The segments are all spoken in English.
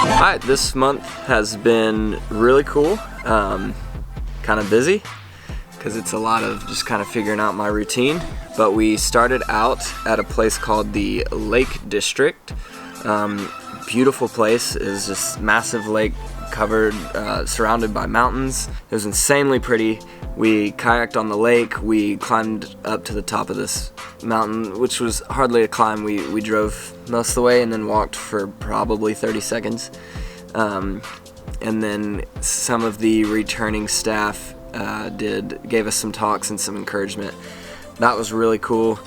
Alright, this month has been really cool, kind of busy because it's a lot of just kind of figuring out my routine, but we started out at a place called the Lake District. Beautiful place. It was this massive lake covered, surrounded by mountains. It was insanely pretty. We kayaked on the lake, we climbed up to the top of this mountain, which was hardly a climb. We drove most of the way and then walked for probably 30 seconds. And then some of the returning staff gave us some talks and some encouragement. That was really cool.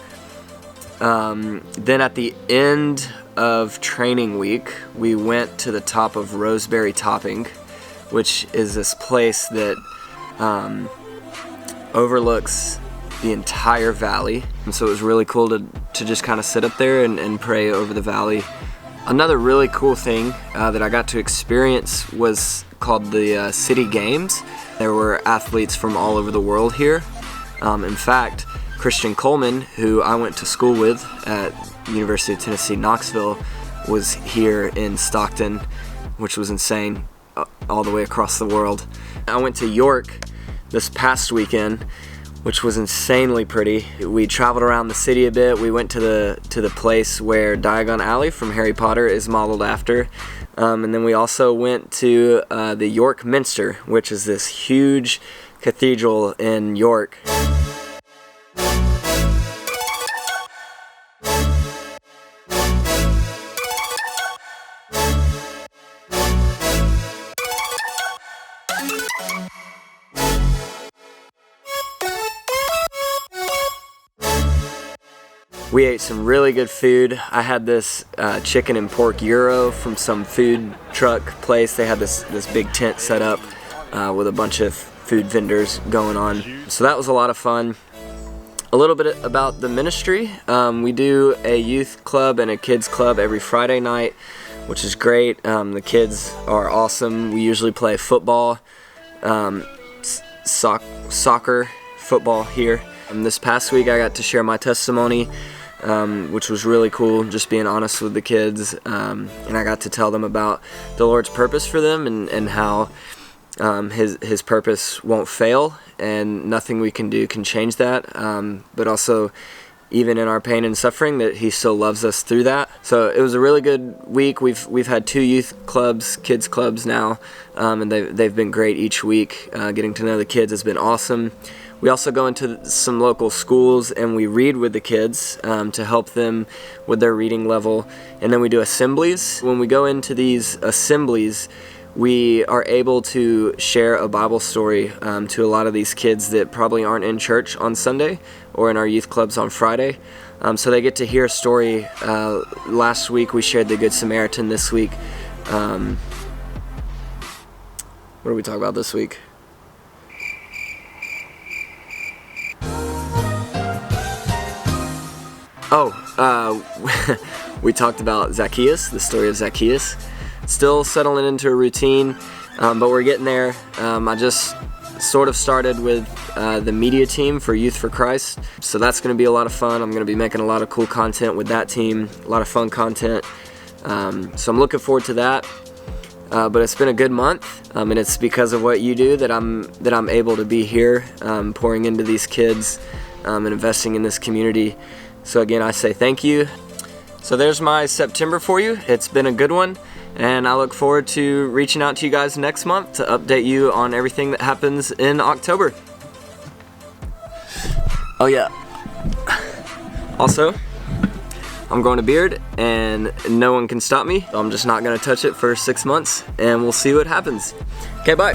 Then at the end of training week, we went to the top of Roseberry Topping, which is this place that overlooks the entire valley. And so it was really cool to just kind of sit up there and pray over the valley. Another really cool thing that I got to experience was called the City Games. There were athletes from all over the world here. In fact, Christian Coleman, who I went to school with at University of Tennessee, Knoxville, was here in Stockton, which was insane, all the way across the world. I went to York this past weekend, which was insanely pretty. We traveled around the city a bit. We went to the place where Diagon Alley from Harry Potter is modeled after. And then we also went to the York Minster, which is this huge cathedral in York. We ate some really good food. I had this chicken and pork gyro from some food truck place. They had this big tent set up with a bunch of food vendors going on. So that was a lot of fun. A little bit about the ministry. We do a youth club and a kids club every Friday night, which is great. The kids are awesome. We usually play football, soccer, football here. This past week I got to share my testimony, which was really cool, just being honest with the kids, and I got to tell them about the Lord's purpose for them and how his purpose won't fail and nothing we can do can change that, but also even in our pain and suffering that he still loves us through that. So it was a really good week. We've had 2 youth clubs, kids clubs now, and they've been great each week. Getting to know the kids has been awesome. We also go into some local schools and we read with the kids to help them with their reading level. And then we do assemblies. When we go into these assemblies, we are able to share a Bible story to a lot of these kids that probably aren't in church on Sunday or in our youth clubs on Friday. So they get to hear a story. Last week we shared the Good Samaritan. This week, what do we talk about this week? We talked about Zacchaeus, the story of Zacchaeus. Still settling into a routine, but we're getting there. I just sort of started with the media team for Youth for Christ, so that's going to be a lot of fun. I'm going to be making a lot of cool content with that team, a lot of fun content. So I'm looking forward to that. But it's been a good month, and it's because of what you do that I'm able to be here, pouring into these kids and investing in this community. So again, I say thank you. So there's my September for you. It's been a good one, and I look forward to reaching out to you guys next month to update you on everything that happens in October. Oh yeah. Also, I'm growing a beard and no one can stop me. I'm just not gonna touch it for 6 months and we'll see what happens. Okay, bye.